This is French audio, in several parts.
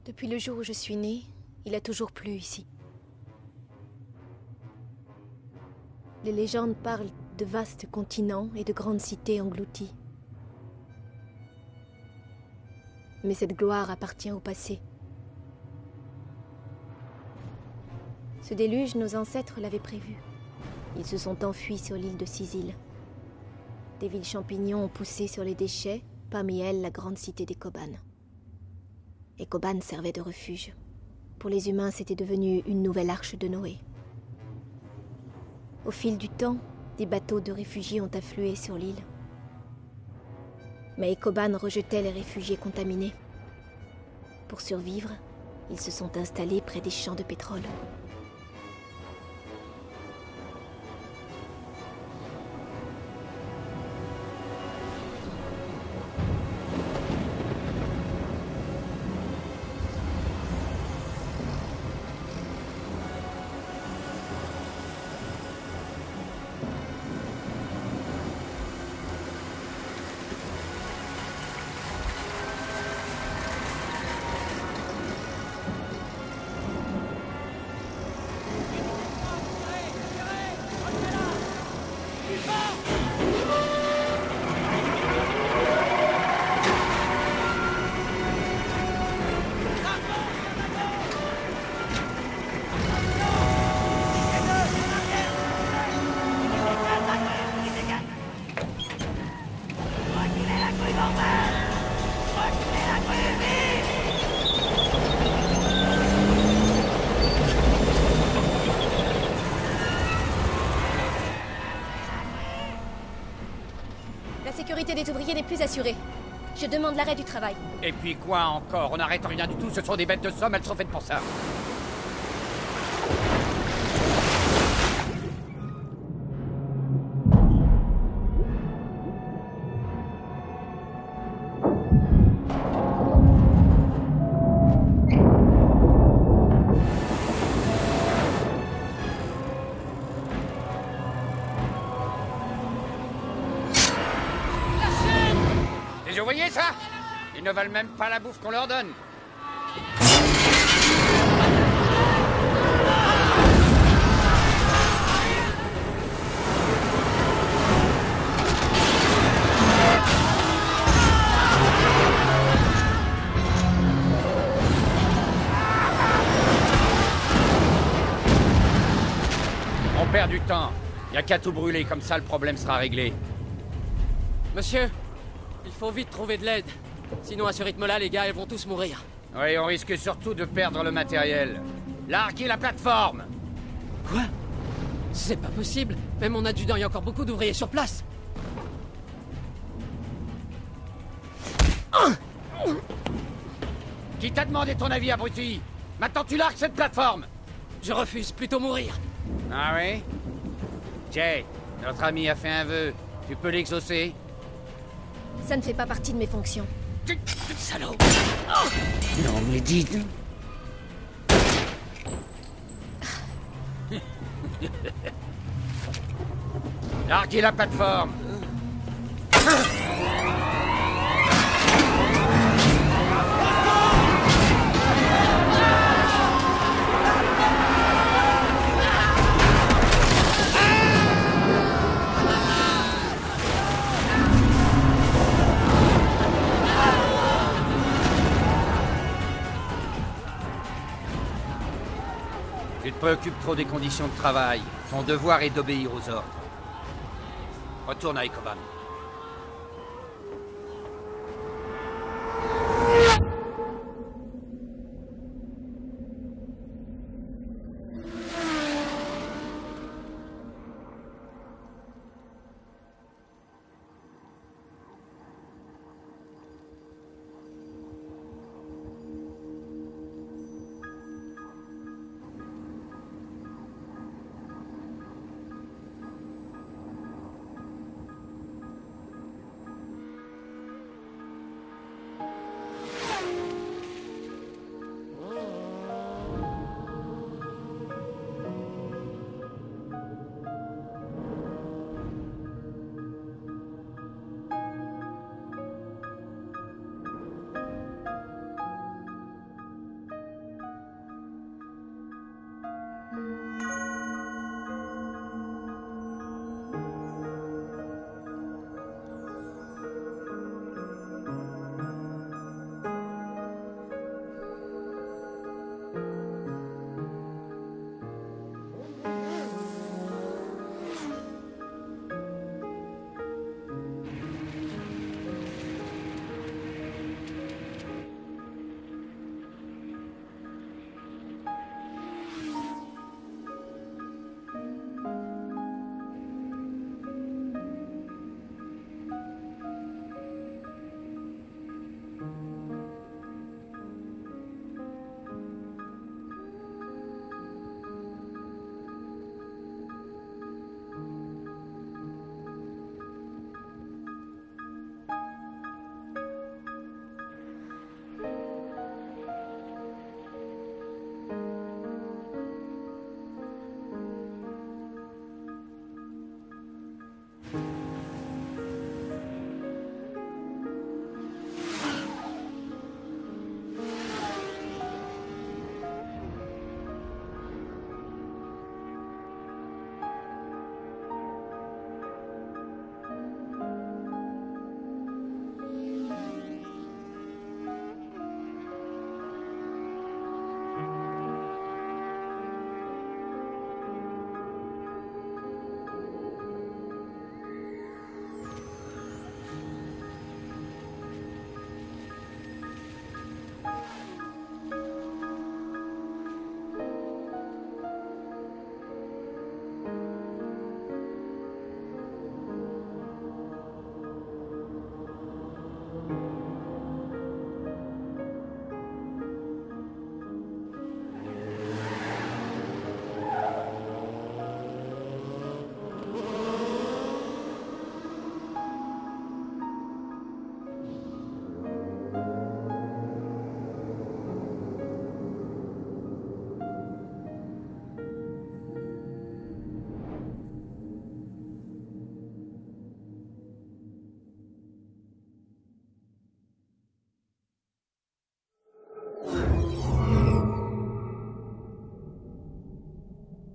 Depuis le jour où je suis née, il a toujours plu ici. Les légendes parlent de vastes continents et de grandes cités englouties. Mais cette gloire appartient au passé. Ce déluge, nos ancêtres l'avaient prévu. Ils se sont enfuis sur l'île de Sicile. Des villes champignons ont poussé sur les déchets, parmi elles la grande cité d'Ecoban. Ecoban servait de refuge. Pour les humains, c'était devenu une nouvelle arche de Noé. Au fil du temps, des bateaux de réfugiés ont afflué sur l'île. Mais Ecoban rejetait les réfugiés contaminés. Pour survivre, ils se sont installés près des champs de pétrole. La sécurité des ouvriers n'est plus assurée. Je demande l'arrêt du travail. Et puis quoi encore? On n'arrête rien du tout, ce sont des bêtes de somme, elles sont faites pour ça. Vous voyez ça? Ils ne valent même pas la bouffe qu'on leur donne. On perd du temps. Il n'y a qu'à tout brûler, comme ça le problème sera réglé. Monsieur, il faut vite trouver de l'aide. Sinon, à ce rythme-là, les gars, ils vont tous mourir. Oui, on risque surtout de perdre le matériel. Larguez la plateforme! Quoi? C'est pas possible. Même mon adjudant, il y a encore beaucoup d'ouvriers sur place. Qui t'a demandé ton avis, abruti? Maintenant tu largues cette plateforme! Je refuse, plutôt mourir. Ah oui? Jay, notre ami a fait un vœu. Tu peux l'exaucer? Ça ne fait pas partie de mes fonctions. Salaud! Non, mais dites... Larguez la plateforme! Tu te préoccupes trop des conditions de travail. Ton devoir est d'obéir aux ordres. Retourne à Ecoban.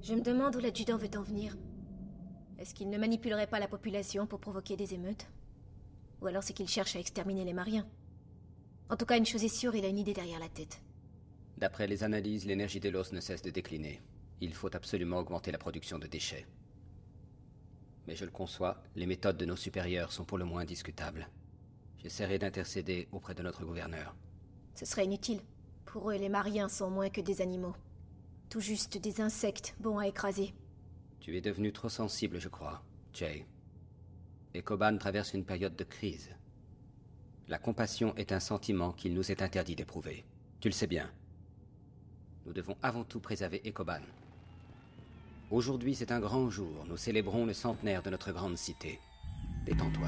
Je me demande où l'adjudant veut en venir. Est-ce qu'il ne manipulerait pas la population pour provoquer des émeutes? Ou alors c'est qu'il cherche à exterminer les Mariens? En tout cas, une chose est sûre, il a une idée derrière la tête. D'après les analyses, l'énergie de l'os ne cesse de décliner. Il faut absolument augmenter la production de déchets. Mais je le conçois, les méthodes de nos supérieurs sont pour le moins discutables. J'essaierai d'intercéder auprès de notre gouverneur. Ce serait inutile. Pour eux, les Mariens sont moins que des animaux. Tout juste des insectes bons à écraser. Tu es devenu trop sensible, je crois, Jay. Ekoban traverse une période de crise. La compassion est un sentiment qu'il nous est interdit d'éprouver. Tu le sais bien. Nous devons avant tout préserver Ekoban. Aujourd'hui, c'est un grand jour. Nous célébrons le centenaire de notre grande cité. Détends-toi.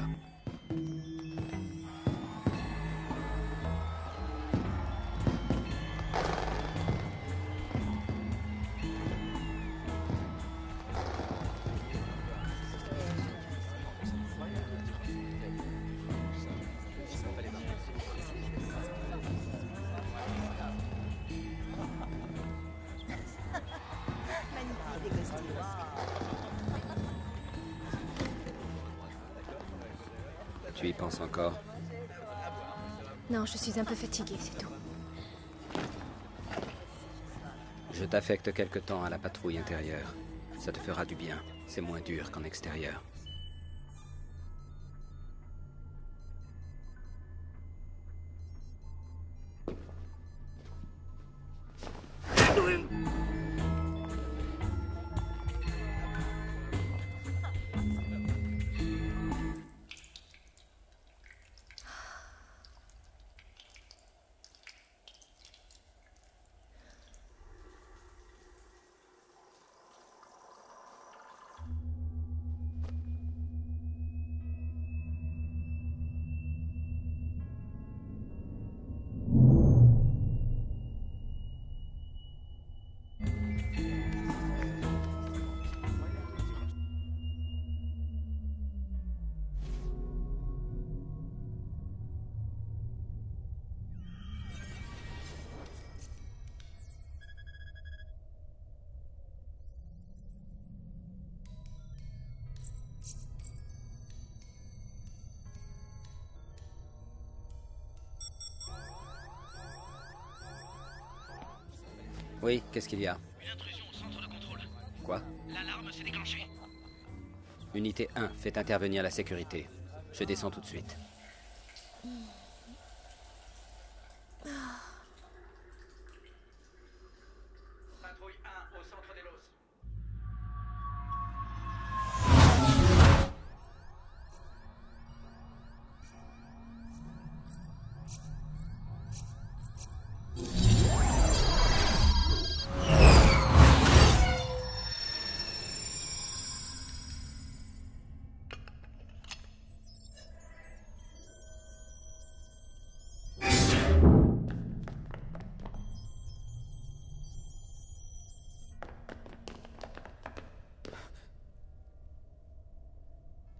Tu y penses encore? Non, je suis un peu fatiguée, c'est tout. Je t'affecte quelque temps à la patrouille intérieure. Ça te fera du bien. C'est moins dur qu'en extérieur. Oui, qu'est-ce qu'il y a? Une intrusion au centre de contrôle. Quoi? L'alarme s'est déclenchée. Unité 1, faites intervenir la sécurité. Je descends tout de suite. Patrouille 1 au centre des Los.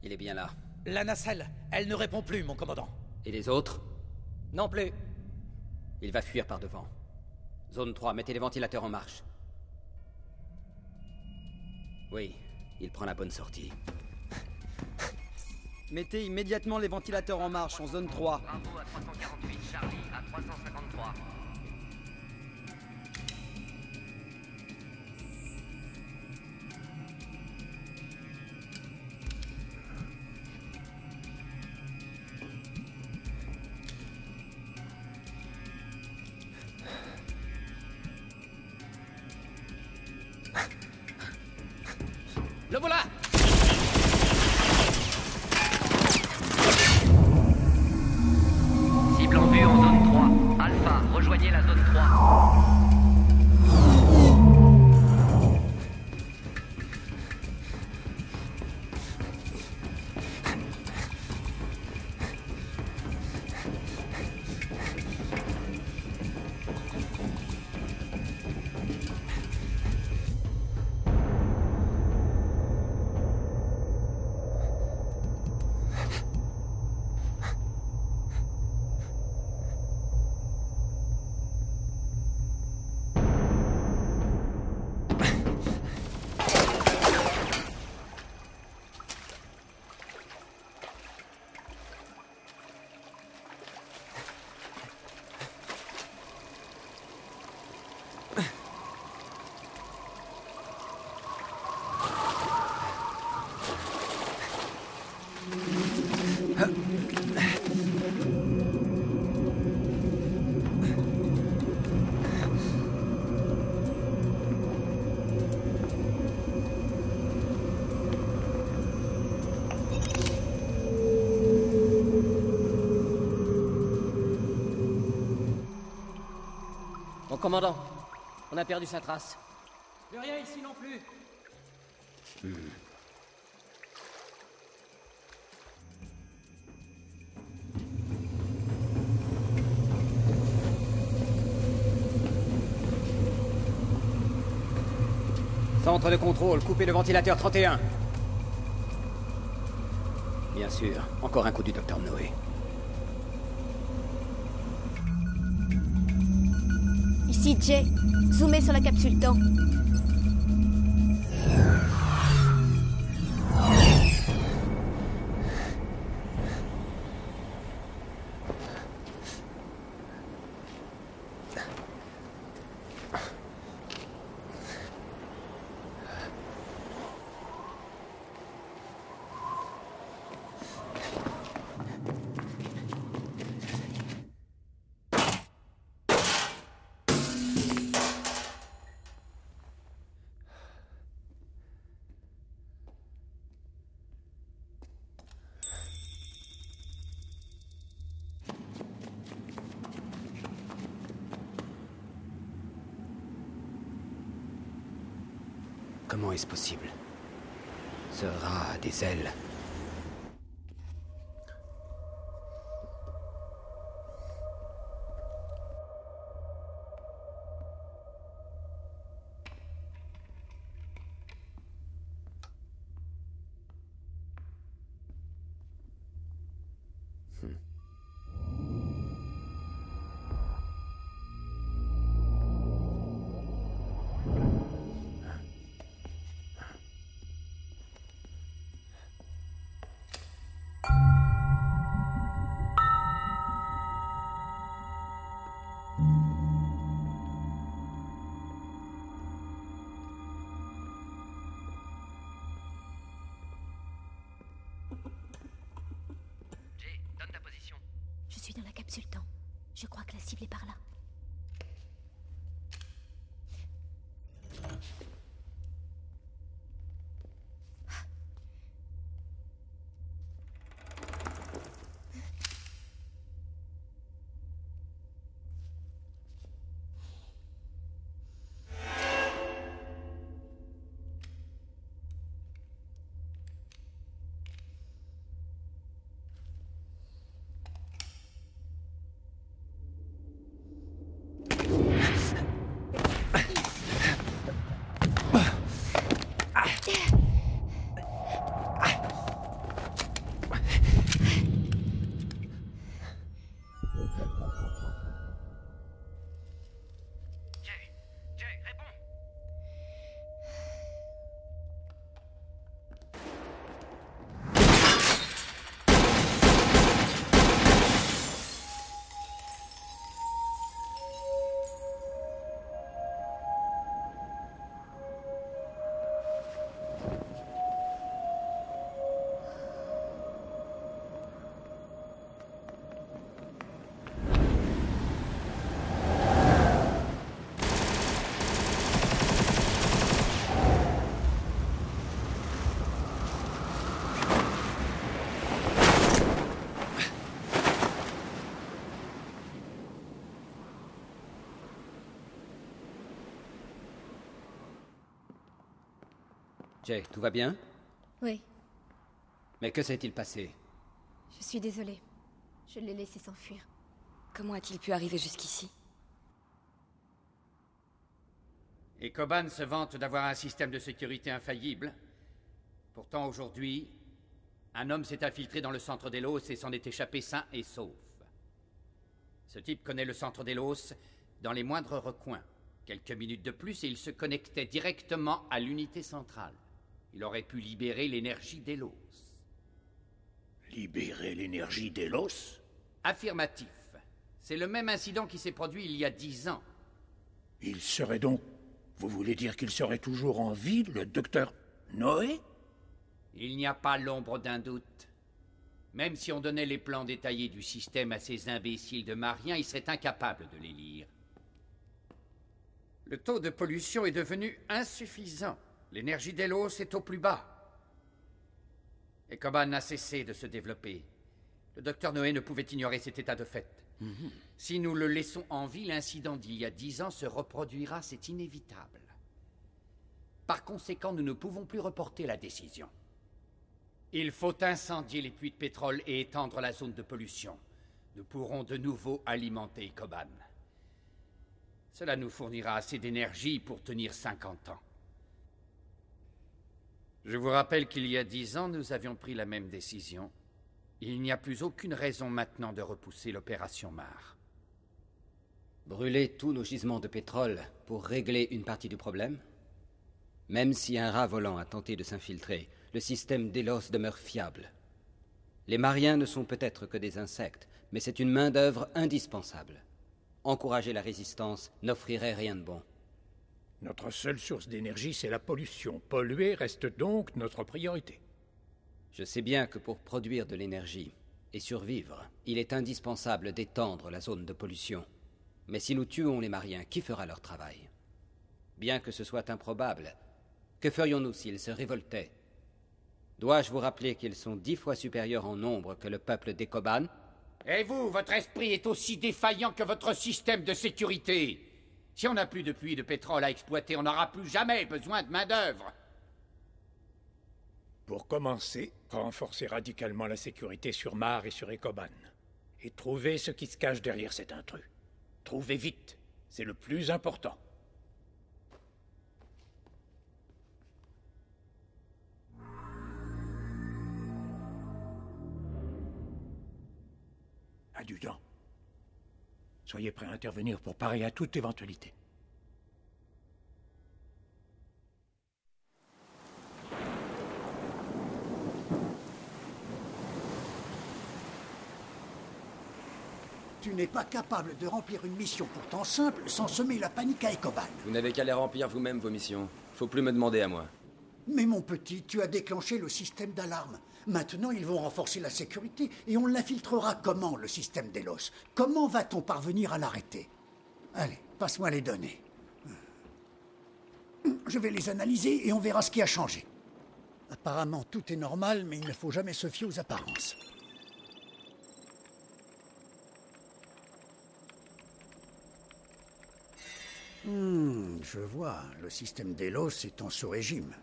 Il est bien là. La nacelle, elle ne répond plus, mon commandant. Et les autres? Non plus. Il va fuir par devant. Zone 3, mettez les ventilateurs en marche. Oui, il prend la bonne sortie. Mettez immédiatement les ventilateurs en marche en zone 3. Bravo à 348, Charlie à 353. Le voilà! Cible en vue en zone 3. Alpha, rejoignez la zone 3. commandant. On a perdu sa trace. Plus rien ici non plus. Centre de contrôle, coupez le ventilateur 31. Bien sûr, encore un coup du docteur Noé. Ici, Jay. Zoomez sur la capsule temps. Comment est-ce possible? Ce rat a des ailes. Jay, donne ta position. Je suis dans la capsule temps. Je crois que la cible est par là. Jay, réponds. Jay, tout va bien? Oui, Mais que s'est-il passé? je suis désolée. Je l'ai laissé s'enfuir. Comment a-t-il pu arriver jusqu'ici? Et Coban se vante d'avoir un système de sécurité infaillible. Pourtant, aujourd'hui, un homme s'est infiltré dans le centre d'Elos et s'en est échappé sain et sauf. Ce type connaît le centre d'Elos dans les moindres recoins. Quelques minutes de plus et il se connectait directement à l'unité centrale. Il aurait pu libérer l'énergie d'Elos. Libérer l'énergie d'Elos? Affirmatif. C'est le même incident qui s'est produit il y a 10 ans. Il serait donc... Vous voulez dire qu'il serait toujours en vie, le docteur Noé? Il n'y a pas l'ombre d'un doute. Même si on donnait les plans détaillés du système à ces imbéciles de Mariens, ils seraient incapables de les lire. Le taux de pollution est devenu insuffisant. L'énergie d'Elos est au plus bas. Et Coban n'a cessé de se développer. Le docteur Noé ne pouvait ignorer cet état de fait. Si nous le laissons en vie, l'incident d'il y a 10 ans se reproduira, c'est inévitable. Par conséquent, nous ne pouvons plus reporter la décision. Il faut incendier les puits de pétrole et étendre la zone de pollution. Nous pourrons de nouveau alimenter Ikoban. Cela nous fournira assez d'énergie pour tenir 50 ans. Je vous rappelle qu'il y a 10 ans, nous avions pris la même décision. Il n'y a plus aucune raison maintenant de repousser l'opération Mar. Brûler tous nos gisements de pétrole pour régler une partie du problème? Même si un rat volant a tenté de s'infiltrer, le système Delos demeure fiable. Les Mariens ne sont peut-être que des insectes, mais c'est une main-d'œuvre indispensable. Encourager la résistance n'offrirait rien de bon. Notre seule source d'énergie, c'est la pollution. Polluer reste donc notre priorité. Je sais bien que pour produire de l'énergie et survivre, il est indispensable d'étendre la zone de pollution. Mais si nous tuons les Mariens, qui fera leur travail? Bien que ce soit improbable, que ferions-nous s'ils se révoltaient? Dois-je vous rappeler qu'ils sont 10 fois supérieurs en nombre que le peuple d'Ekoban? Et vous, votre esprit est aussi défaillant que votre système de sécurité. Si on n'a plus de puits de pétrole à exploiter, on n'aura plus jamais besoin de main-d'œuvre. Pour commencer, renforcer radicalement la sécurité sur Mar et sur Ikoban. Et trouver ce qui se cache derrière cet intrus. Trouvez vite, c'est le plus important. Adjudant, soyez prêt à intervenir pour parer à toute éventualité. Tu n'es pas capable de remplir une mission pourtant simple sans semer la panique à Ikoban. Vous n'avez qu'à les remplir vous-même, vos missions. Faut plus me demander à moi. Mais mon petit, tu as déclenché le système d'alarme. Maintenant, ils vont renforcer la sécurité et on l'infiltrera comment, le système Delos? Comment va-t-on parvenir à l'arrêter? Allez, passe-moi les données. Je vais les analyser et on verra ce qui a changé. Apparemment, tout est normal, mais il ne faut jamais se fier aux apparences. Je vois, le système Delos est en sous-régime.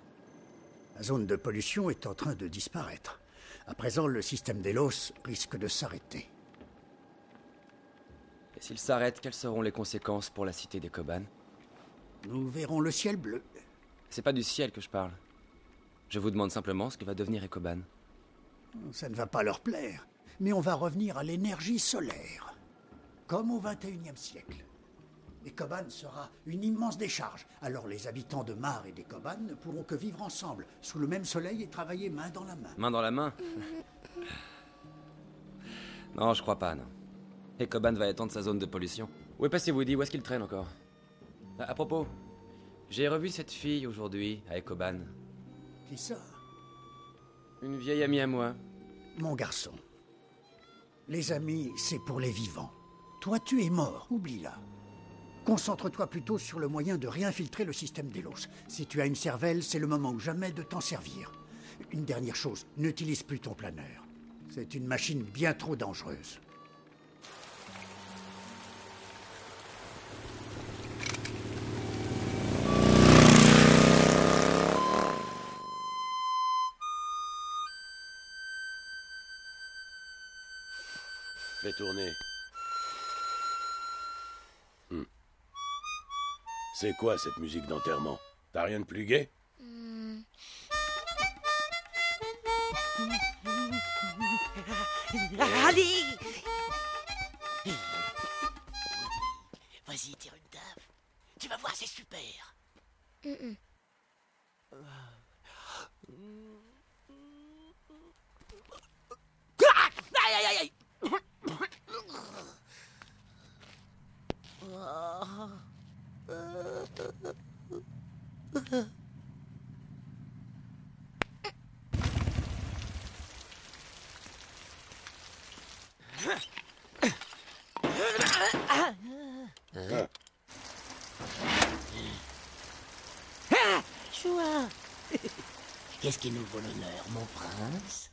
La zone de pollution est en train de disparaître. À présent, le système Delos risque de s'arrêter. Et s'il s'arrête, quelles seront les conséquences pour la cité d'Ekoban? Nous verrons le ciel bleu. C'est pas du ciel que je parle. Je vous demande simplement ce que va devenir Ekoban. Ça ne va pas leur plaire, mais on va revenir à l'énergie solaire. Comme au XXIe siècle. Ikoban sera une immense décharge. Alors les habitants de Mar et d'Ekoban ne pourront que vivre ensemble, sous le même soleil et travailler main dans la main. Main dans la main? Non, je crois pas, non. Ekoban va étendre sa zone de pollution. Où est passé Woody? Où est-ce qu'il traîne encore? À propos, j'ai revu cette fille aujourd'hui à Ekoban. Qui ça? Une vieille amie à moi. Mon garçon, les amis, c'est pour les vivants. Toi, tu es mort, oublie-la. Concentre-toi plutôt sur le moyen de réinfiltrer le système Delos. Si tu as une cervelle, c'est le moment ou jamais de t'en servir. Une dernière chose, n'utilise plus ton planeur. C'est une machine bien trop dangereuse. Fais tourner. C'est quoi cette musique d'enterrement? T'as rien de plus gai? Allez! Vas-y, tire une taf. Tu vas voir, c'est super. Aïe, aïe, aïe, aïe. Chouin. Qu'est-ce qui nous vaut l'honneur, mon prince?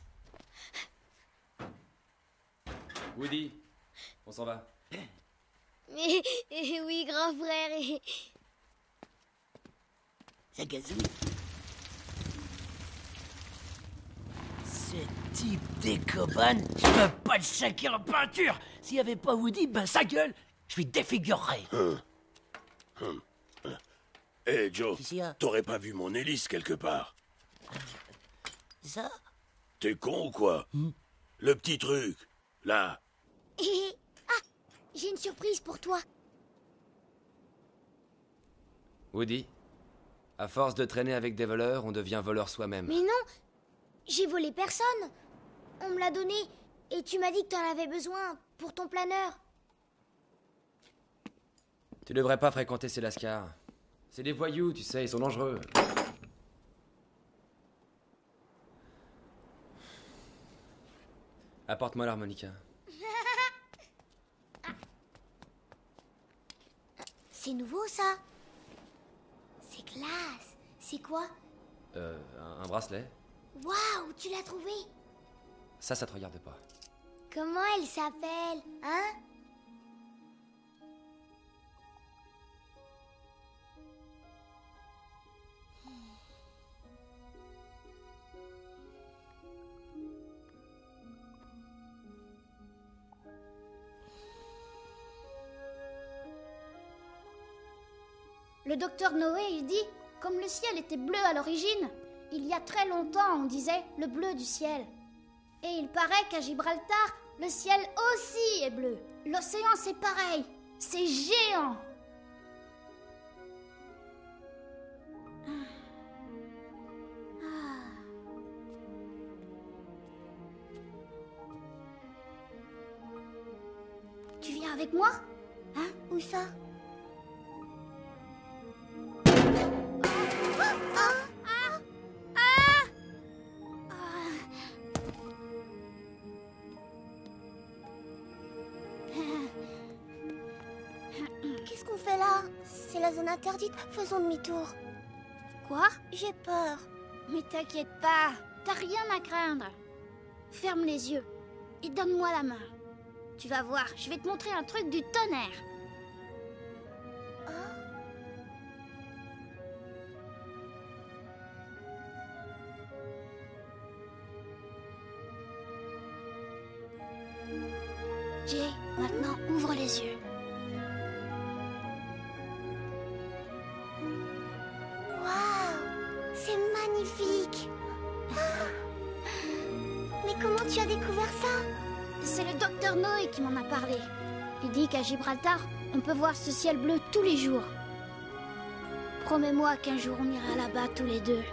Woody, on s'en va. Oui, grand frère. Ça gazouille. Ce type d'Ecoban, je peux pas le saquer en peinture. S'il y avait pas Woody, ben sa gueule, je lui défigurerais. Hé, Joe, t'aurais pas vu mon hélice quelque part? Ça? T'es con ou quoi? Le petit truc, là. Ah, j'ai une surprise pour toi. Woody, à force de traîner avec des voleurs, on devient voleur soi-même. Mais non, j'ai volé personne. On me l'a donné et tu m'as dit que t'en avais besoin pour ton planeur. Tu devrais pas fréquenter ces lascars. C'est des voyous, tu sais, ils sont dangereux. Apporte-moi l'harmonica. C'est nouveau ça. C'est classe. C'est quoi? Un bracelet. Waouh, tu l'as trouvé? Ça te regarde pas. Comment elle s'appelle, hein? Le docteur Noé, il dit, comme le ciel était bleu à l'origine, il y a très longtemps, on disait le bleu du ciel. Et il paraît qu'à Gibraltar, le ciel aussi est bleu. L'océan, c'est pareil. C'est géant. Tu viens avec moi? Hein? Où ça? Qu'est-ce qu'on fait là? C'est la zone interdite. Faisons demi-tour. Quoi? J'ai peur. Mais t'inquiète pas, t'as rien à craindre. Ferme les yeux et donne-moi la main. Tu vas voir, je vais te montrer un truc du tonnerre. Jay, maintenant ouvre les yeux. Waouh, c'est magnifique. Mais comment tu as découvert ça? C'est le docteur Noé qui m'en a parlé. Il dit qu'à Gibraltar, on peut voir ce ciel bleu tous les jours. Promets-moi qu'un jour on ira là-bas tous les deux.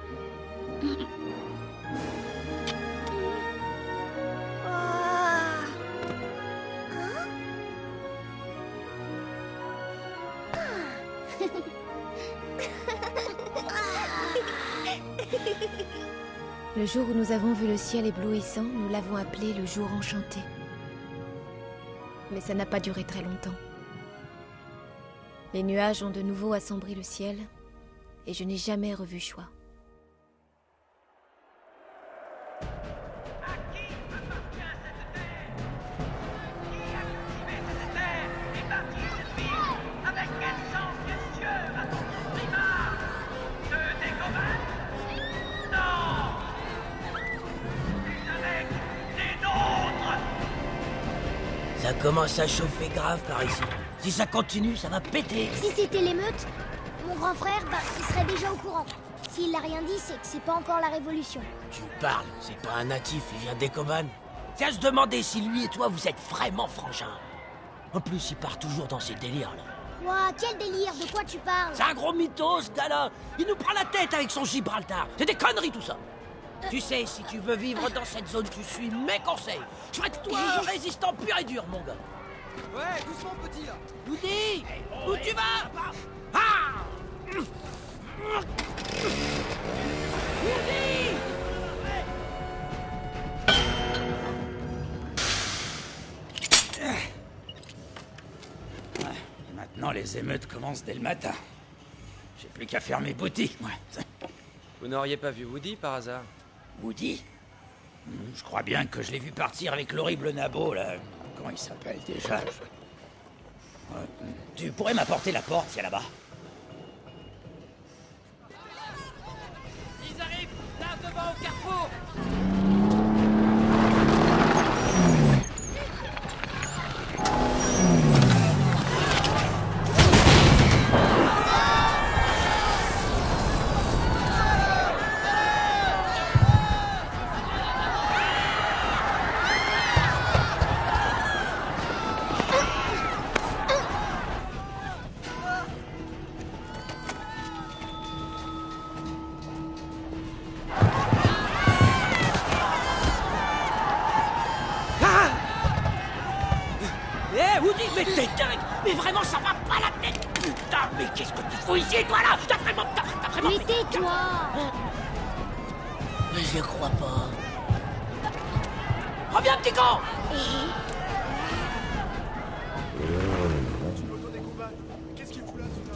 Le jour où nous avons vu le ciel éblouissant, nous l'avons appelé le jour enchanté. Mais ça n'a pas duré très longtemps. Les nuages ont de nouveau assombri le ciel, et je n'ai jamais revu Choix. Ça commence à chauffer grave par ici. Si ça continue, ça va péter. Si c'était l'émeute, mon grand frère, il serait déjà au courant. S'il n'a rien dit, c'est que c'est pas encore la révolution. Tu parles, c'est pas un natif, il vient d'Ecoban. C'est à se demander si lui et toi, vous êtes vraiment frangins. En plus, il part toujours dans ses délires, là. Ouah, quel délire, de quoi tu parles? C'est un gros mytho, ce gars-là. Il nous prend la tête avec son Gibraltar. C'est des conneries, tout ça. Tu sais, si tu veux vivre dans cette zone, tu suis mes conseils. Je ferai de toi un résistant pur et dur, mon gars. Ouais, doucement, petit, là. Woody, où tu vas? Ah! Woody! Maintenant, les émeutes commencent dès le matin. J'ai plus qu'à fermer boutique, moi. Vous n'auriez pas vu Woody, par hasard? Woody? Je crois bien que je l'ai vu partir avec l'horrible nabo, là. Comment il s'appelle déjà? Tu pourrais m'apporter la porte, il y a là-bas. Ils arrivent là devant au carrefour. Mais t'es dingue! Mais vraiment, ça va pas la tête! Putain, mais qu'est-ce que tu fous ici, toi, là? T'as vraiment... Mais tais-toi! Mais je crois pas. Reviens, petit con! Qu'est-ce qu'il fout là, celui-là?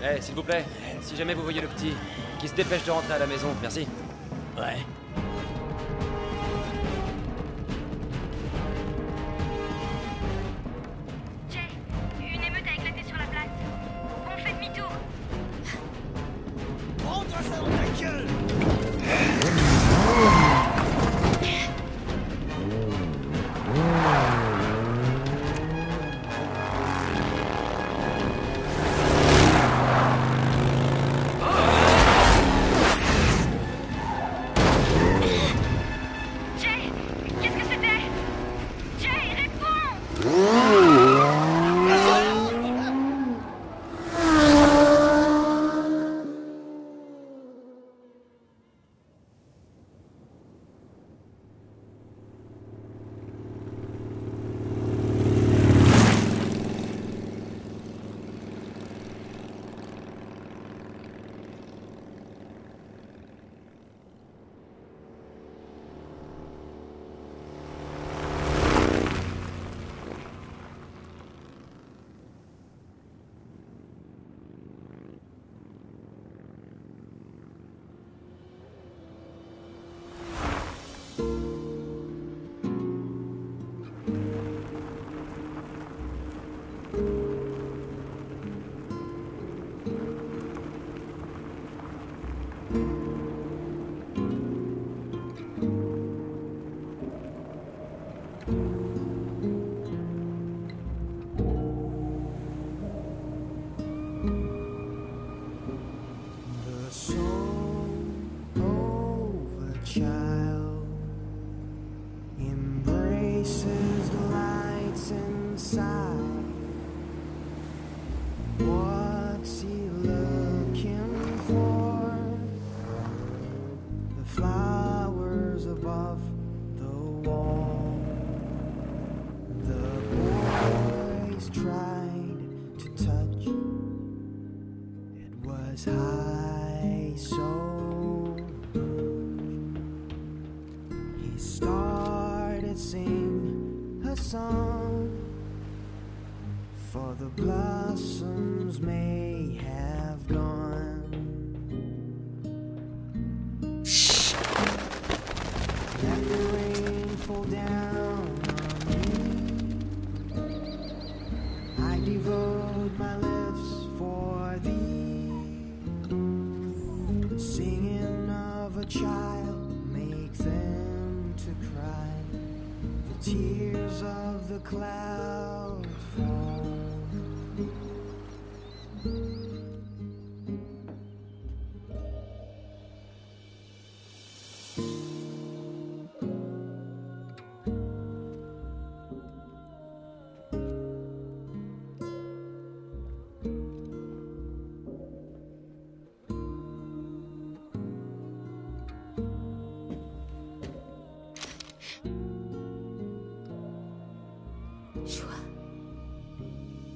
Eh, s'il vous plaît, si jamais vous voyez le petit, qui se dépêche de rentrer à la maison, merci. Ouais. Jay, une émeute a éclaté sur la place. On fait demi-tour. Prends-toi ça dans ta gueule!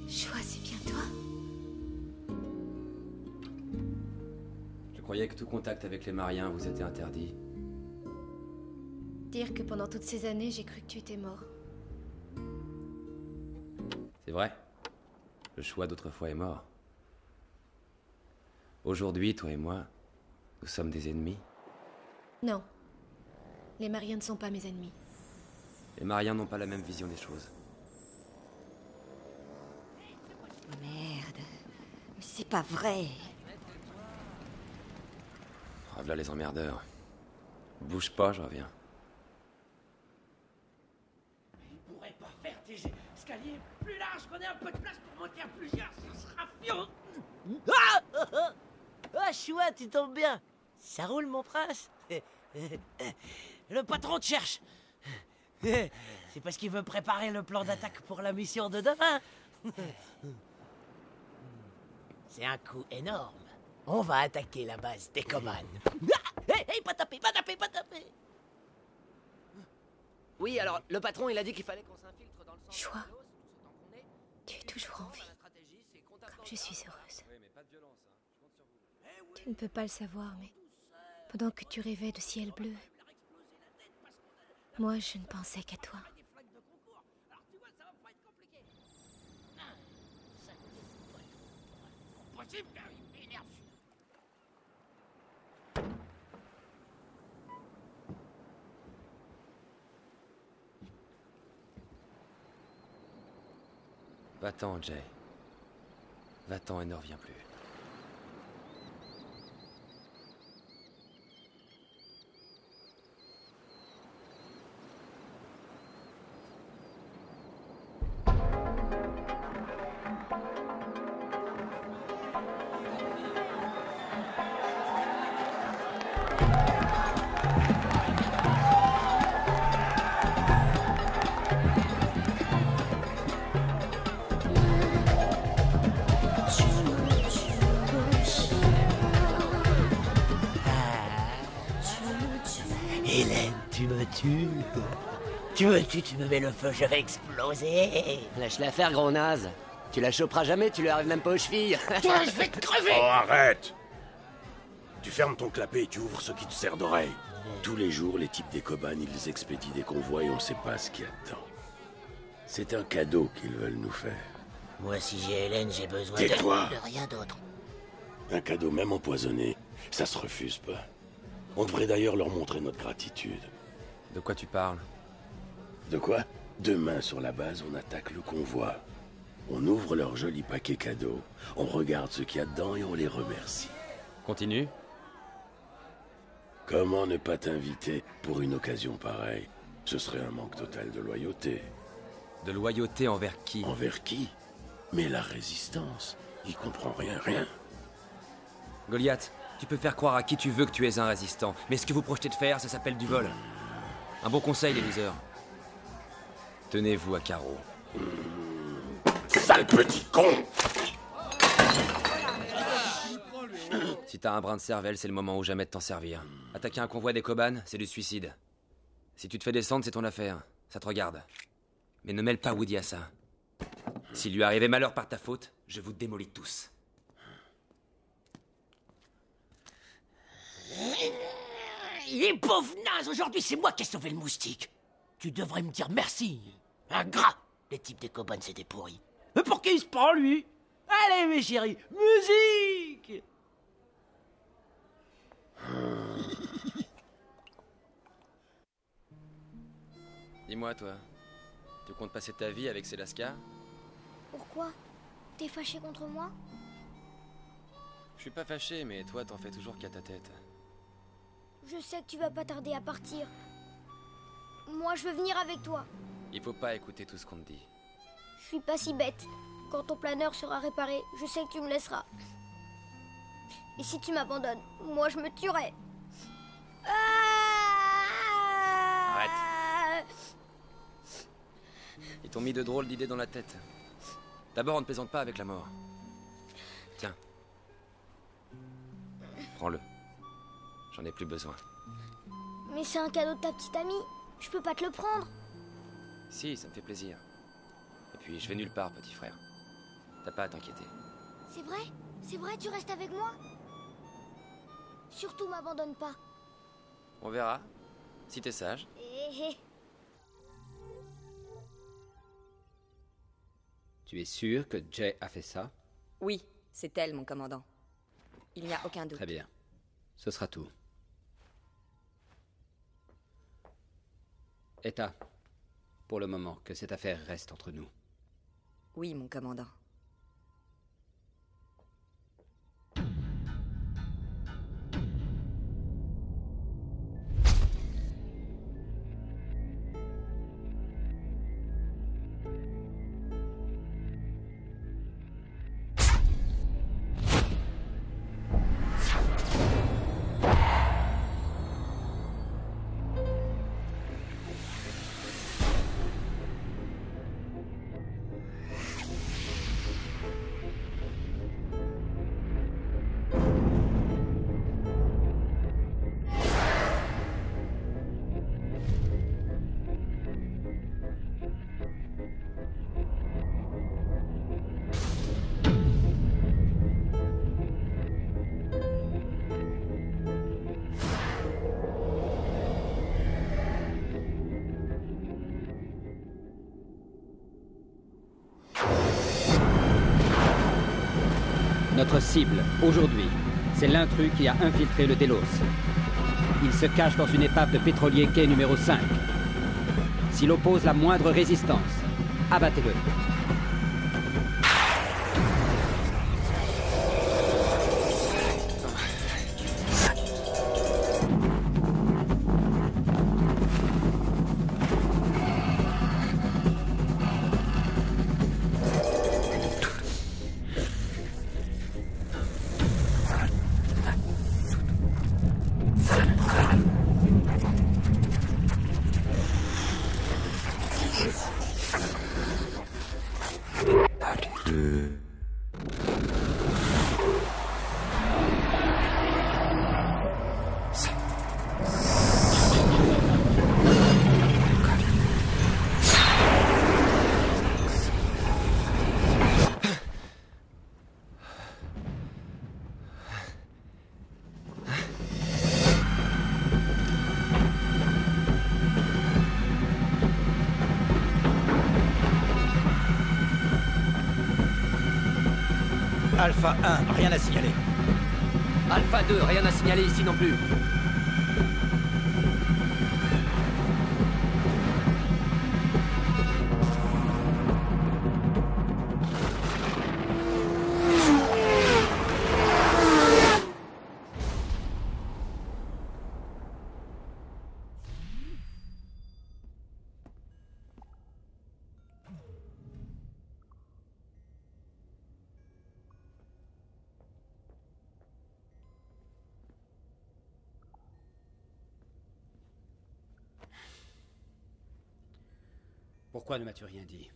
Choix, c'est bien toi. Je croyais que tout contact avec les Mariens vous était interdit. Dire que pendant toutes ces années, j'ai cru que tu étais mort. C'est vrai? Le choix d'autrefois est mort. Aujourd'hui, toi et moi, nous sommes des ennemis. Non. Les Mariens ne sont pas mes ennemis. Les Mariens n'ont pas la même vision des choses. Merde. Mais c'est pas vrai. Ah, voilà les emmerdeurs. Bouge pas, je reviens. Il pourrait pas faire des escaliers plus larges, qu'on ait un peu de place pour monter à plusieurs, ça sera fiant. Ah, chouette, tu tombes bien. Ça roule, mon prince. Le patron te cherche. C'est parce qu'il veut préparer le plan d'attaque pour la mission de demain. C'est un coup énorme. On va attaquer la base des Coban. Hé, pas taper, pas taper, pas taper. Oui, alors, le patron, il a dit qu'il fallait qu'on s'infiltre dans le centre. Choix. Tu es toujours en vie. Comme je suis heureuse. Tu ne peux pas le savoir, mais pendant que tu rêvais de ciel bleu, moi, je ne pensais qu'à toi. Va-t'en, Jay. Va-t'en et ne reviens plus. Hélène, tu me tues. Tu me tues, tu me mets le feu, je vais exploser. Lâche-la faire, gros naze. Tu la choperas jamais, tu lui arrives même pas aux chevilles. Toi, je vais te crever. Oh, arrête! Tu fermes ton clapet et tu ouvres ce qui te sert d'oreille. Tous les jours, les types des Coban, ils expédient des convois et on sait pas ce qu'il y a dedans. C'est un cadeau qu'ils veulent nous faire. Moi, si j'ai Hélène, j'ai besoin Tais-toi. de rien d'autre. Un cadeau même empoisonné, ça se refuse pas. On devrait d'ailleurs leur montrer notre gratitude. De quoi tu parles? De quoi? Demain, sur la base, on attaque le convoi. On ouvre leur joli paquet cadeau, on regarde ce qu'il y a dedans et on les remercie. Continue. Comment ne pas t'inviter pour une occasion pareille? Ce serait un manque total de loyauté. De loyauté envers qui? Envers qui? Mais la résistance, il comprend rien. Goliath, tu peux faire croire à qui tu veux que tu es un résistant, mais ce que vous projetez de faire, ça s'appelle du vol. Un bon conseil, les losers. Tenez-vous à carreau. Sale petit con! Si t'as un brin de cervelle, c'est le moment ou jamais de t'en servir. Attaquer un convoi des Coban, c'est du suicide. Si tu te fais descendre, c'est ton affaire. Ça te regarde. Mais ne mêle pas Woody à ça. S'il lui arrivait malheur par ta faute, je vous démolis tous. Les pauvres nazes, aujourd'hui, c'est moi qui ai sauvé le moustique. Tu devrais me dire merci. Ingrat. Les types des Coban, c'est des pourris. Mais pour qui il se prend, lui? Allez, mes chéris, musique! Dis-moi, toi, tu comptes passer ta vie avec ces lascars? Pourquoi? T'es fâché contre moi? Je suis pas fâché, mais toi, t'en fais toujours qu'à ta tête. Je sais que tu vas pas tarder à partir. Moi, je veux venir avec toi. Il faut pas écouter tout ce qu'on te dit. Je suis pas si bête. Quand ton planeur sera réparé, je sais que tu me laisseras. Et si tu m'abandonnes, moi je me tuerai. Arrête. Ils t'ont mis de drôles d'idées dans la tête. D'abord, on ne plaisante pas avec la mort. Tiens. Prends-le. J'en ai plus besoin. Mais c'est un cadeau de ta petite amie. Je peux pas te le prendre. Si, ça me fait plaisir. Et puis, je vais nulle part, petit frère. T'as pas à t'inquiéter. C'est vrai? C'est vrai, tu restes avec moi? Surtout m'abandonne pas. On verra. Si t'es sage. Tu es sûr que Jay a fait ça? Oui, c'est elle, mon commandant. Il n'y a aucun doute. Très bien. Ce sera tout. Eta, pour le moment, que cette affaire reste entre nous. Oui, mon commandant. Notre cible, aujourd'hui, c'est l'intrus qui a infiltré le Delos. Il se cache dans une épave de pétrolier quai numéro 5. S'il oppose la moindre résistance, abattez-le. Alpha 1, rien à signaler. Alpha 2, rien à signaler ici non plus. Pourquoi ne m'as-tu rien dit?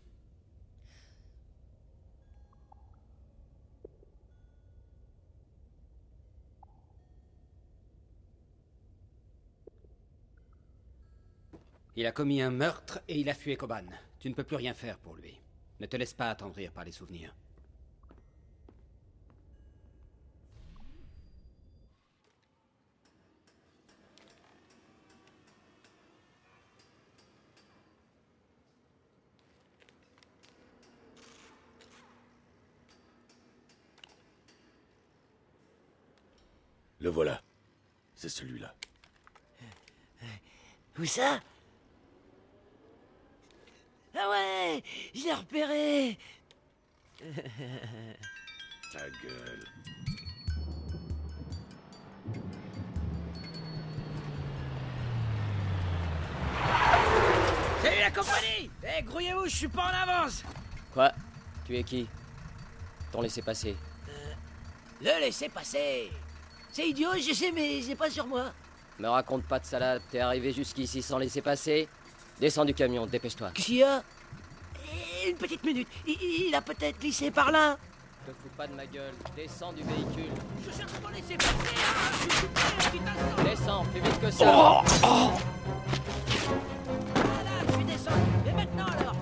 Il a commis un meurtre et il a fui Koban. Tu ne peux plus rien faire pour lui. Ne te laisse pas attendrir par les souvenirs. Le voilà. C'est celui-là. Où ça? Ah ouais, je l'ai repéré. Ta gueule. Salut la compagnie. Eh, grouillez-vous, je suis pas en avance. Quoi? Tu es qui? Ton laissez-passer. Le laisser passer. C'est idiot, je sais, mais j'ai pas sur moi. Me raconte pas de salade, t'es arrivé jusqu'ici sans laisser passer? Descends du camion, dépêche-toi. Qu'est-ce qu'il y a? Une petite minute, il a peut-être glissé par là. Te fous pas de ma gueule, descends du véhicule. Je cherche à laisser passer, hein. Je suis prêt, un petit instant. Descends, plus vite que ça. Voilà, je suis descendu. Et maintenant alors?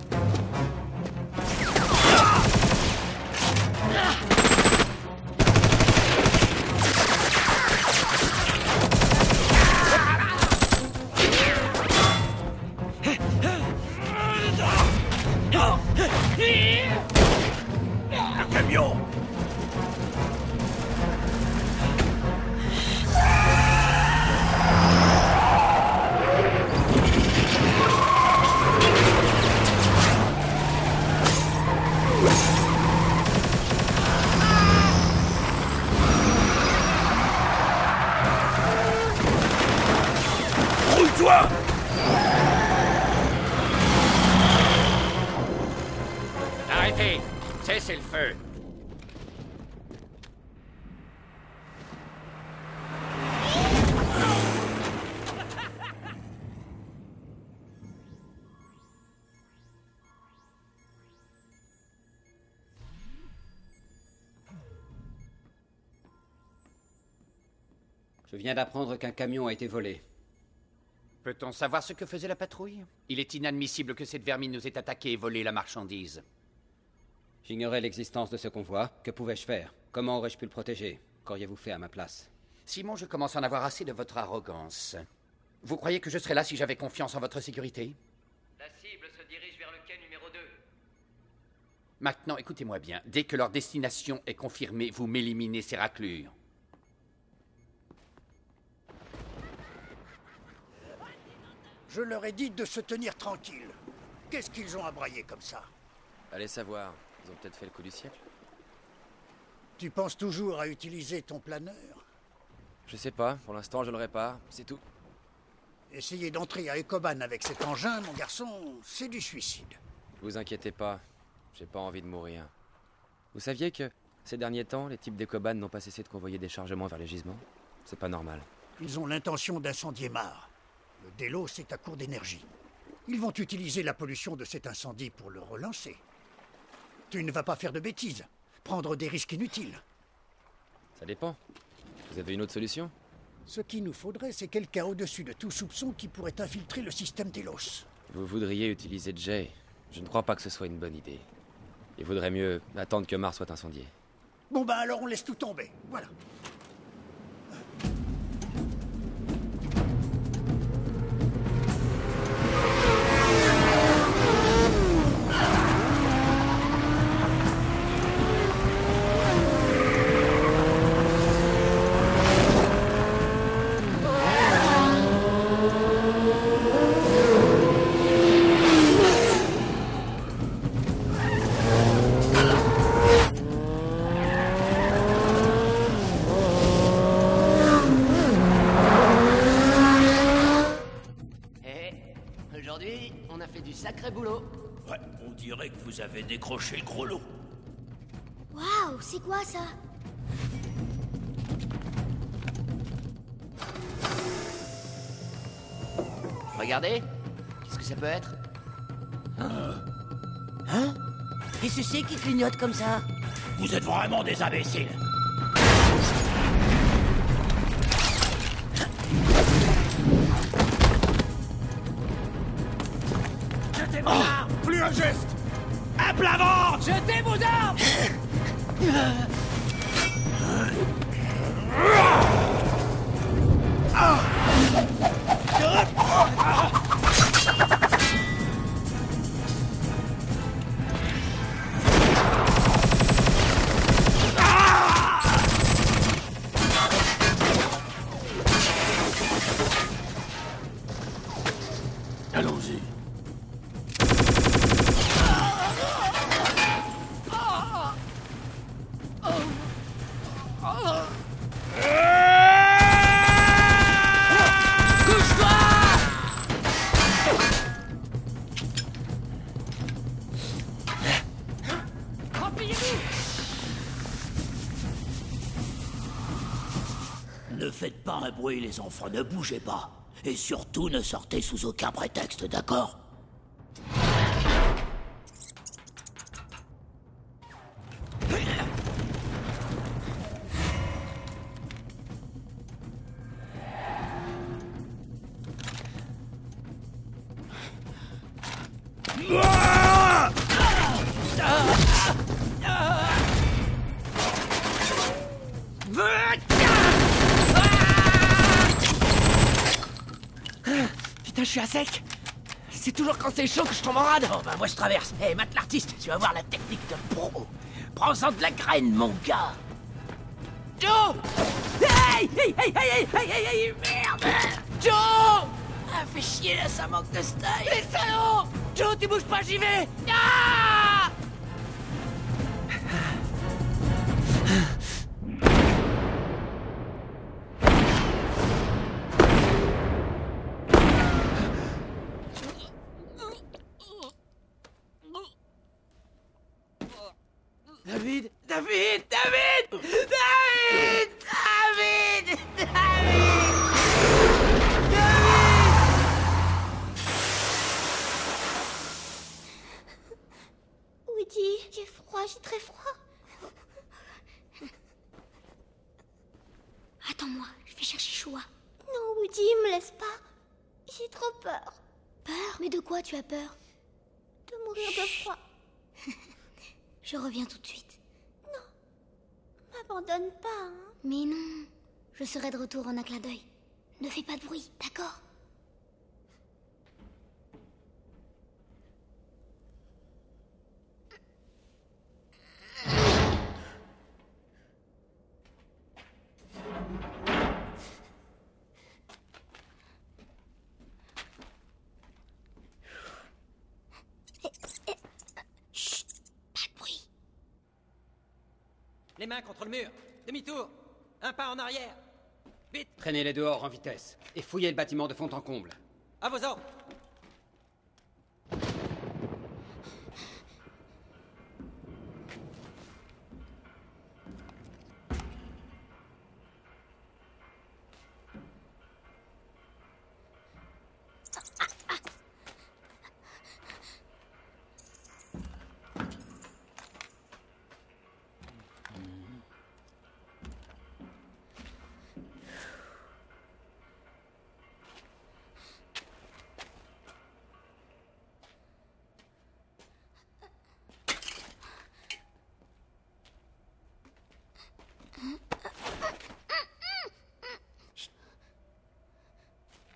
Je viens d'apprendre qu'un camion a été volé. Peut-on savoir ce que faisait la patrouille? Il est inadmissible que cette vermine nous ait attaqué et volé la marchandise. J'ignorais l'existence de ce convoi. Que pouvais-je faire? Comment aurais-je pu le protéger? Qu'auriez-vous fait à ma place? Simon, je commence à en avoir assez de votre arrogance. Vous croyez que je serais là si j'avais confiance en votre sécurité? La cible se dirige vers le quai numéro 2. Maintenant, écoutez-moi bien. Dès que leur destination est confirmée, vous m'éliminez ces raclures. Je leur ai dit de se tenir tranquilles. Qu'est-ce qu'ils ont à brailler comme ça? Allez savoir, ils ont peut-être fait le coup du siècle. Tu penses toujours à utiliser ton planeur? Je sais pas, pour l'instant je le répare, c'est tout. Essayer d'entrer à Ecoban avec cet engin, mon garçon, c'est du suicide. Vous inquiétez pas, j'ai pas envie de mourir. Vous saviez que, ces derniers temps, les types d'Ecoban n'ont pas cessé de convoyer des chargements vers les gisements? C'est pas normal. Ils ont l'intention d'incendier Mare. Le Delos est à court d'énergie. Ils vont utiliser la pollution de cet incendie pour le relancer. Tu ne vas pas faire de bêtises, prendre des risques inutiles. Ça dépend. Vous avez une autre solution? Ce qu'il nous faudrait, c'est quelqu'un au-dessus de tout soupçon qui pourrait infiltrer le système Delos. Vous voudriez utiliser Jay. Je ne crois pas que ce soit une bonne idée. Il vaudrait mieux attendre que Mars soit incendié. Bon ben alors on laisse tout tomber, voilà. Sacré boulot. Ouais, on dirait que vous avez décroché le gros lot. Waouh, c'est quoi ça? Regardez. Qu'est-ce que ça peut être? Hein? Qu'est-ce que c'est qui clignote comme ça? Vous êtes vraiment des imbéciles. Jetez vos armes! Plus un geste! À plat ventre! Jetez vos armes! Allons-y. Ne faites pas un bruit, les enfants, ne bougez pas. Et surtout, ne sortez sous aucun prétexte, d'accord? Putain, je suis à sec. C'est toujours quand c'est chaud que je tombe en rade. Oh, bah moi je traverse. Hé, Matt l'artiste, tu vas voir la technique de pro. Prends-en de la graine, mon gars. Joe! Hey! Hey, hey, hey, hey, hey, hey, merde! Joe! Ah, fais chier là, ça manque de style. Les salauds! Joe, tu bouges pas, j'y vais! Ah! David! David! David! David! David! David! Woody, j'ai froid, j'ai très froid. Attends-moi, je vais chercher Chua. Non, Woody, me laisse pas. J'ai trop peur. Peur? Mais de quoi tu as peur? De mourir de froid. Je reviens tout de suite. M'abandonne pas, hein. Mais non, je serai de retour en un clin d'œil. Ne fais pas de bruit, d'accord? Chut, pas de bruit. Les mains contre le mur. Demi-tour. Un pas en arrière. Vite. Traînez-les dehors en vitesse et fouillez le bâtiment de fond en comble. À vos ordres.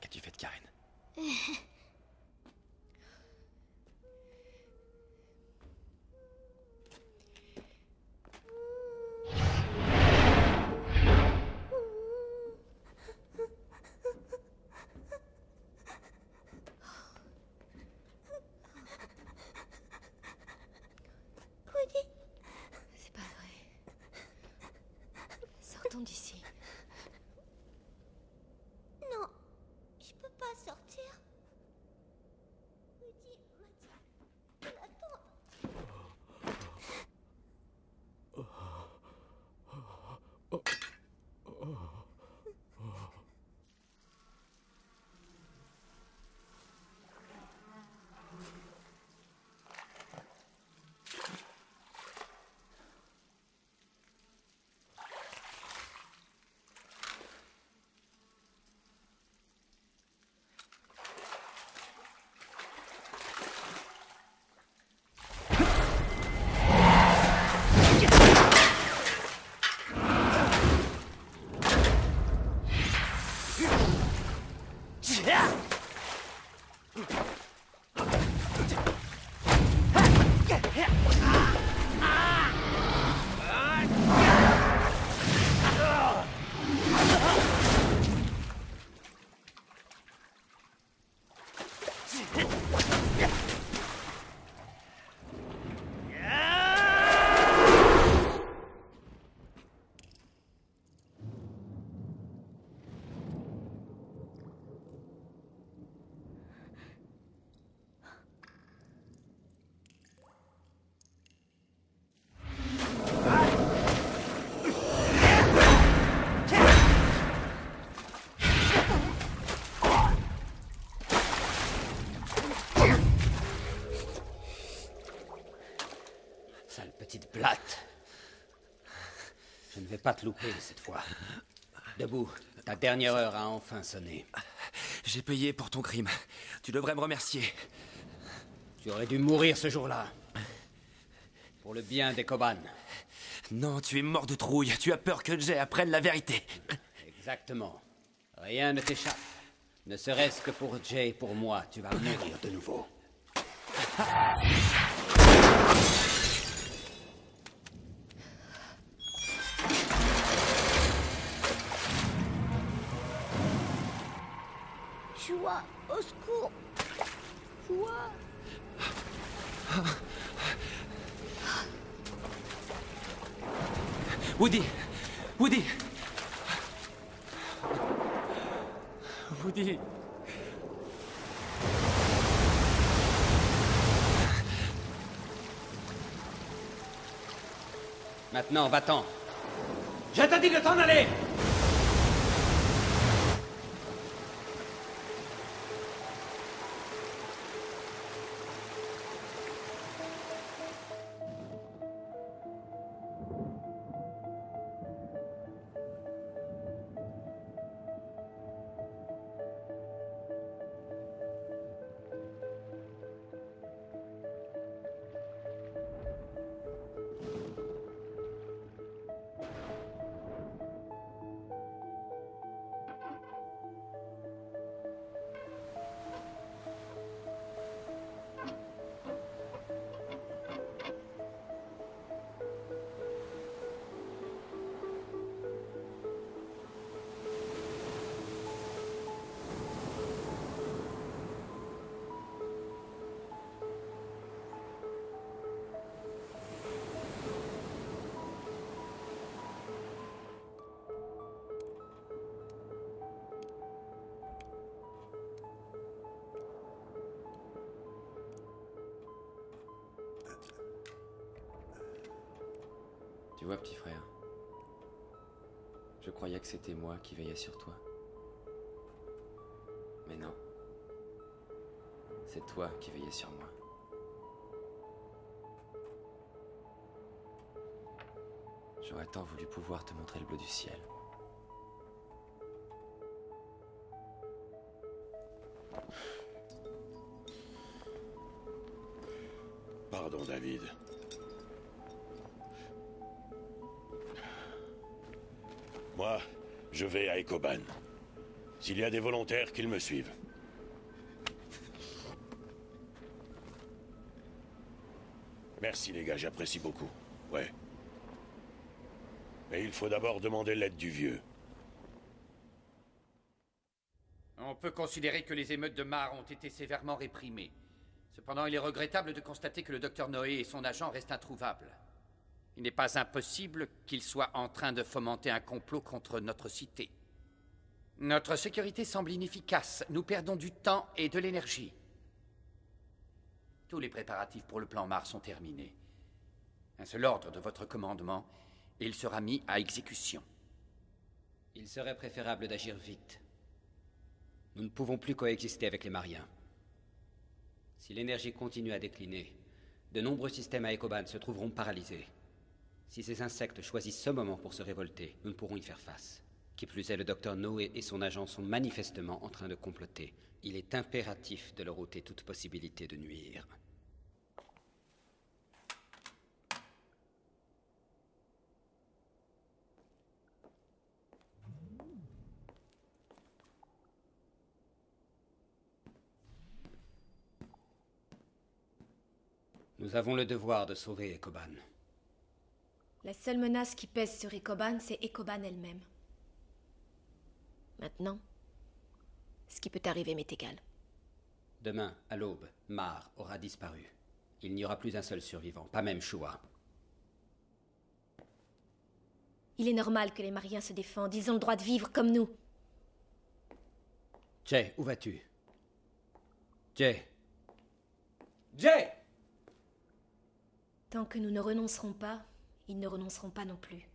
Qu'as-tu fait de Karen? Woody, C'est pas vrai. Sortons d'ici. non. Je peux pas sortir. Woody m'a dit de l'attendre. Sale petite blatte. Je ne vais pas te louper cette fois. Debout, ta dernière heure a enfin sonné. J'ai payé pour ton crime. Tu devrais me remercier. Tu aurais dû mourir ce jour-là. Pour le bien des Koban. Non, tu es mort de trouille. Tu as peur que Jay apprenne la vérité. Exactement. Rien ne t'échappe. Ne serait-ce que pour Jay, pour moi, tu vas mourir de nouveau. Chua, au secours. Chua. Woody! Woody! Woody! Maintenant, va-t'en. Je te dis de t'en aller! vois, petit frère, je croyais que c'était moi qui veillais sur toi. Mais non. C'est toi qui veillais sur moi. J'aurais tant voulu pouvoir te montrer le bleu du ciel. Pardon, David. Moi, je vais à Ecoban. S'il y a des volontaires, qu'ils me suivent. Merci les gars, j'apprécie beaucoup. Ouais. Mais il faut d'abord demander l'aide du vieux. On peut considérer que les émeutes de Mar ont été sévèrement réprimées. Cependant, il est regrettable de constater que le docteur Noé et son agent restent introuvables. Il n'est pas impossible qu'ils soient en train de fomenter un complot contre notre cité. Notre sécurité semble inefficace. Nous perdons du temps et de l'énergie. Tous les préparatifs pour le plan Mars sont terminés. Un seul ordre de votre commandement, et il sera mis à exécution. Il serait préférable d'agir vite. Nous ne pouvons plus coexister avec les Mariens. Si l'énergie continue à décliner, de nombreux systèmes à Ecoban se trouveront paralysés. Si ces insectes choisissent ce moment pour se révolter, nous ne pourrons y faire face. Qui plus est, le docteur Noé et son agent sont manifestement en train de comploter. Il est impératif de leur ôter toute possibilité de nuire. Nous avons le devoir de sauver Ecoban. La seule menace qui pèse sur Ecoban, c'est Ecoban elle-même. Maintenant, ce qui peut arriver m'est égal. Demain, à l'aube, Mar aura disparu. Il n'y aura plus un seul survivant, pas même Shua. Il est normal que les Mariens se défendent. Ils ont le droit de vivre comme nous. Jay, où vas-tu? Jay! Jay! Tant que nous ne renoncerons pas, ils ne renonceront pas non plus.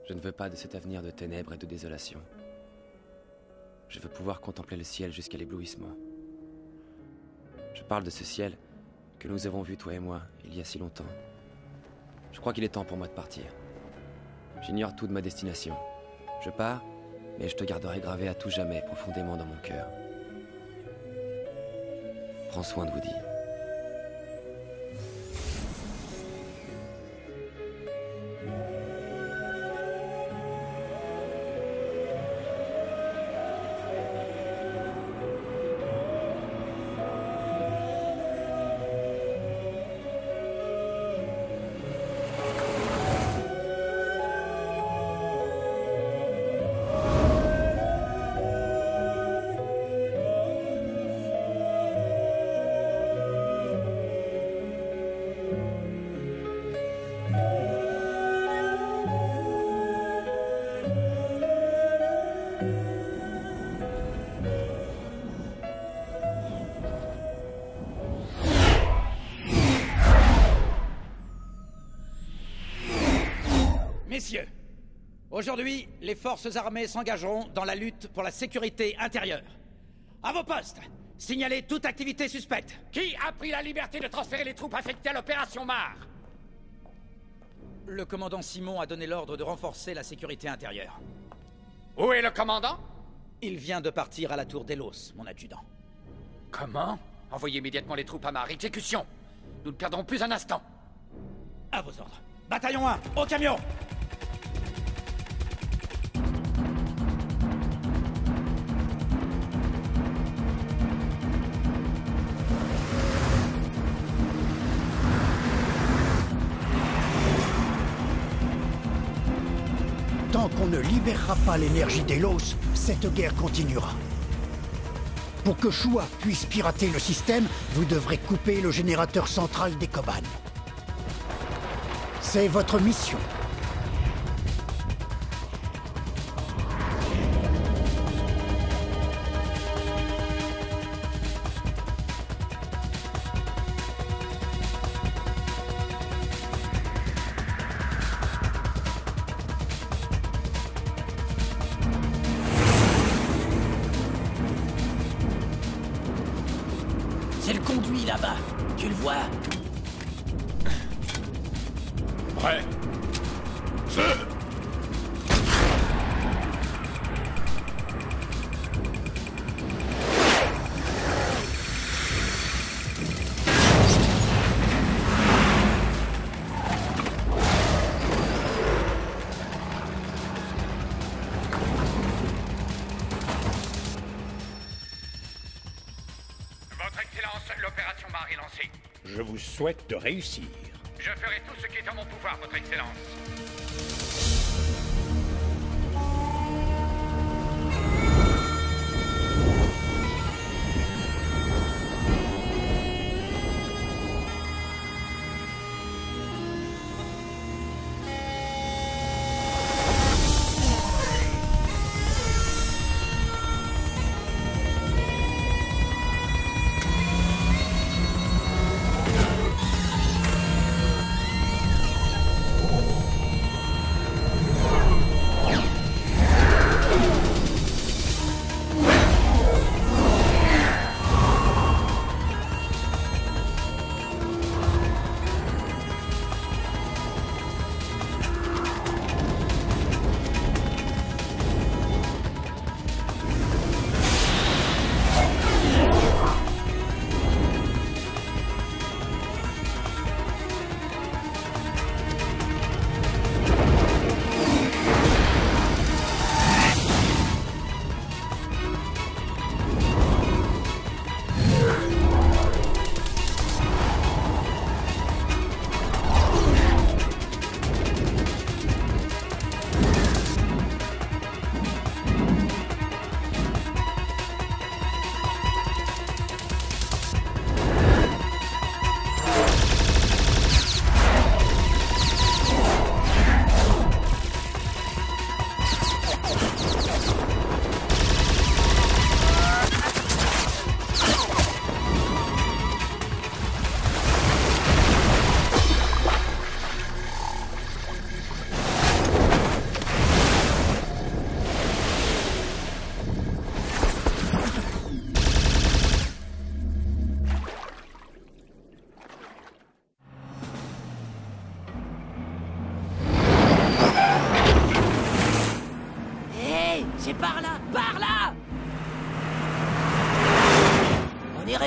Je ne veux pas de cet avenir de ténèbres et de désolation. Je veux pouvoir contempler le ciel jusqu'à l'éblouissement. Je parle de ce ciel que nous avons vu, toi et moi, il y a si longtemps. Je crois qu'il est temps pour moi de partir. J'ignore tout de ma destination. Je pars, mais je te garderai gravé à tout jamais profondément dans mon cœur. Prends soin de Woody. Messieurs, aujourd'hui, les forces armées s'engageront dans la lutte pour la sécurité intérieure. À vos postes, signalez toute activité suspecte. Qui a pris la liberté de transférer les troupes affectées à l'opération Mars? Le commandant Simon a donné l'ordre de renforcer la sécurité intérieure. Où est le commandant? Il vient de partir à la tour d'Elos, mon adjudant. Comment? Envoyez immédiatement les troupes à Mars. Exécution! Nous ne perdrons plus un instant. À vos ordres. Bataillon 1, au camion! Tant qu'on ne libérera pas l'énergie d'Elos, cette guerre continuera. Pour que Shua puisse pirater le système, vous devrez couper le générateur central des Koban. C'est votre mission. C'est le conduit là-bas. Tu le vois? Prêt. Feu. Votre Excellence, l'opération Mars est lancée. Je vous souhaite de réussir. Je ferai tout ce qui est en mon pouvoir, Votre Excellence.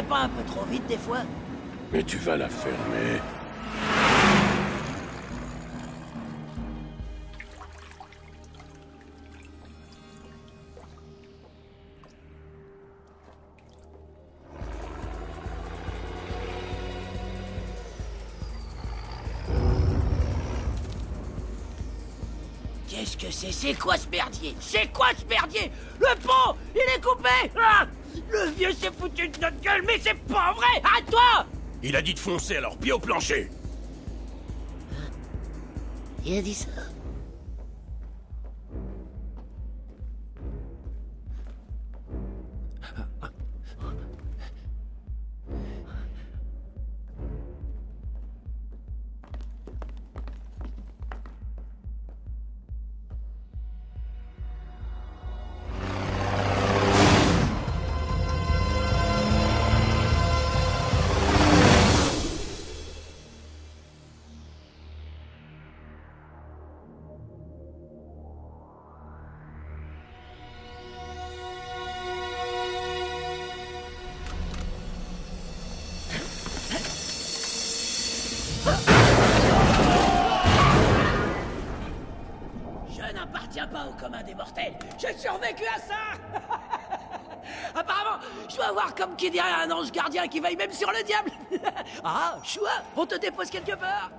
pas un peu trop vite des fois? Mais tu vas la fermer. Qu'est-ce que c'est? C'est quoi ce merdier? C'est quoi ce merdier? Le pont, il est coupé! Ah, le vieux s'est foutu de notre gueule, mais c'est pas vrai! Arrête-toi! Il a dit de foncer, alors pied au plancher. Il a dit ça? Je n'appartiens pas au commun des mortels. J'ai survécu à ça. Apparemment, je dois avoir comme qui dirait un ange gardien qui veille même sur le diable. Ah, Choua, on te dépose quelque part.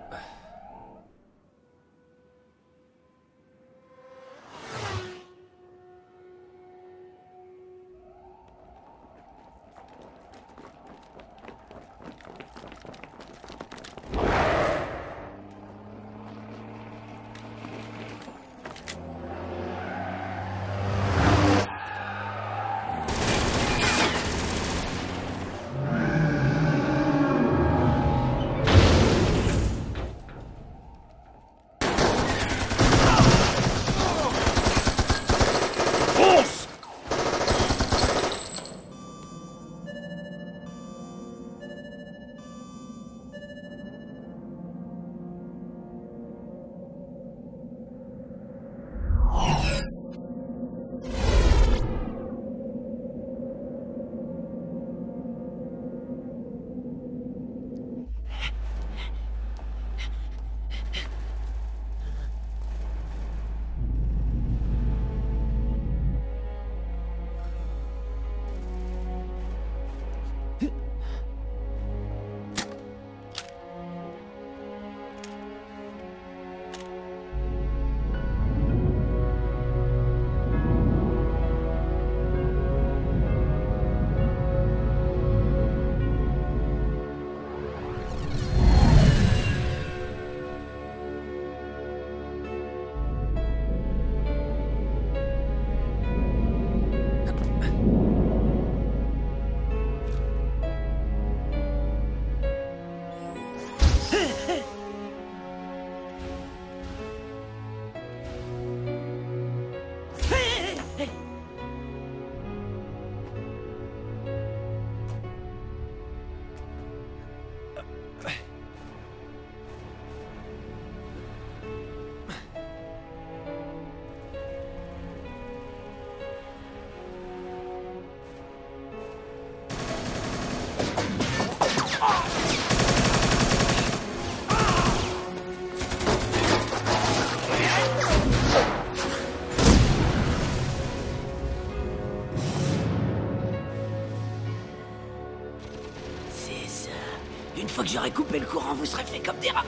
Une fois que j'aurai coupé le courant, vous serez fait comme des rats.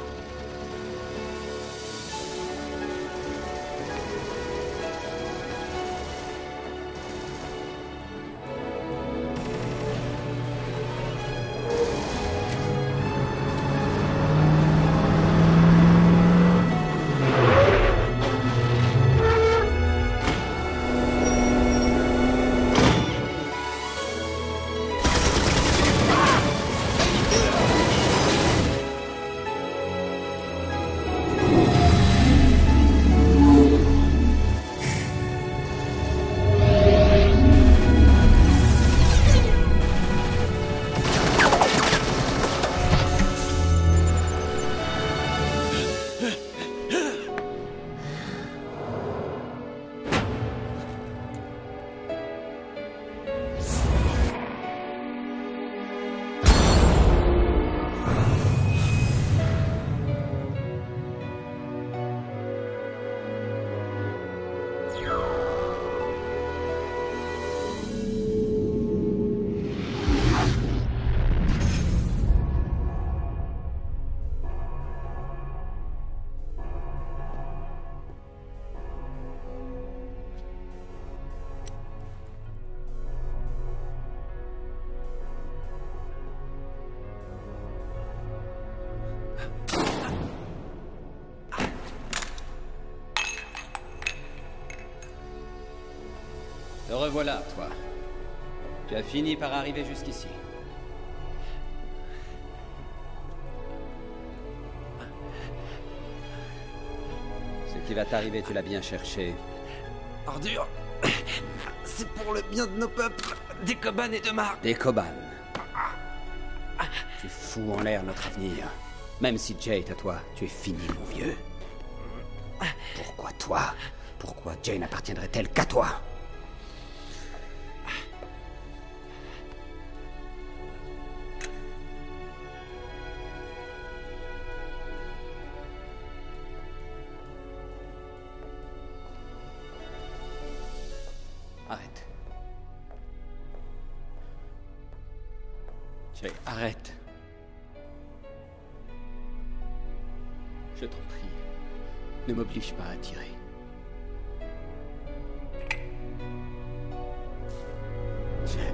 Te revoilà, toi. Tu as fini par arriver jusqu'ici. Ce qui va t'arriver, tu l'as bien cherché. Ordure. C'est pour le bien de nos peuples, des Koban et de Mar. Des Koban. Tu fous en l'air notre avenir. Même si Jade à toi, tu es fini, mon vieux. Pourquoi toi? Pourquoi Jane n'appartiendrait-elle qu'à toi? Arrête. Jay, arrête. Je t'en prie, ne m'oblige pas à tirer. Jay.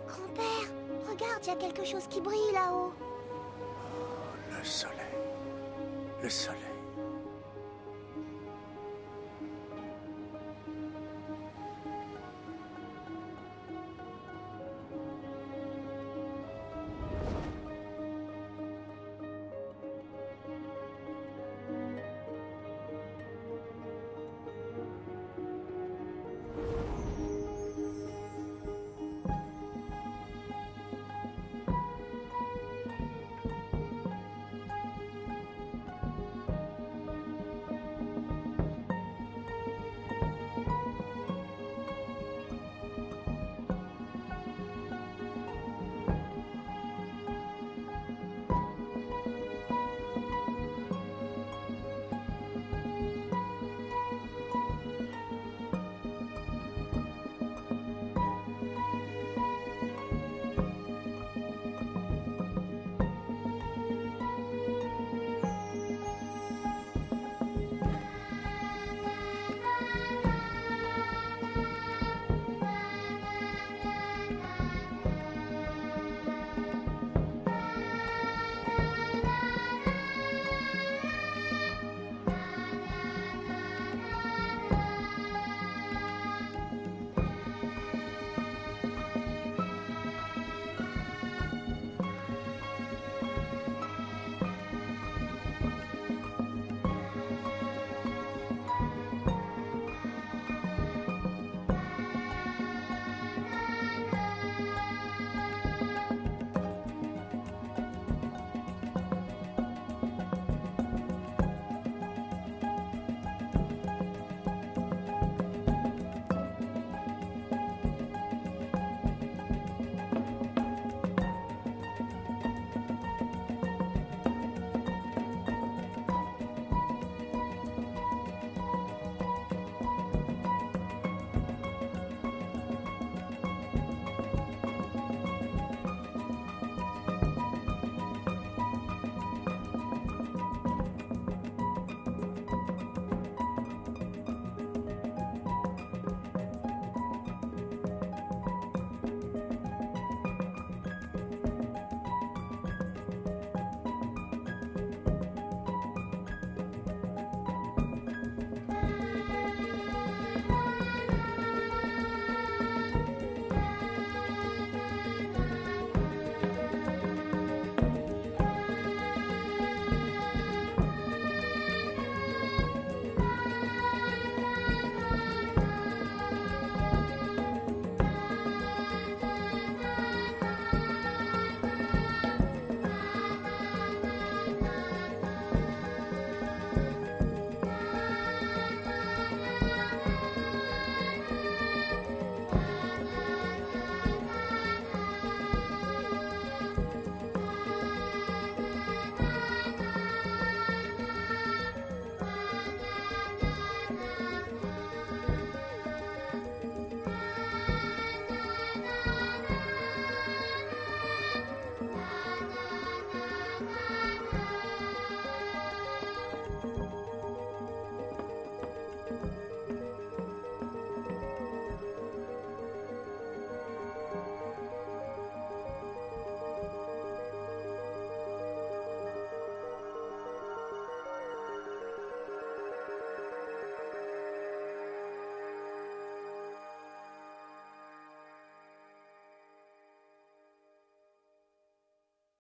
Grand-père, regarde, il y a quelque chose qui brille là-haut. Le soleil. Le soleil.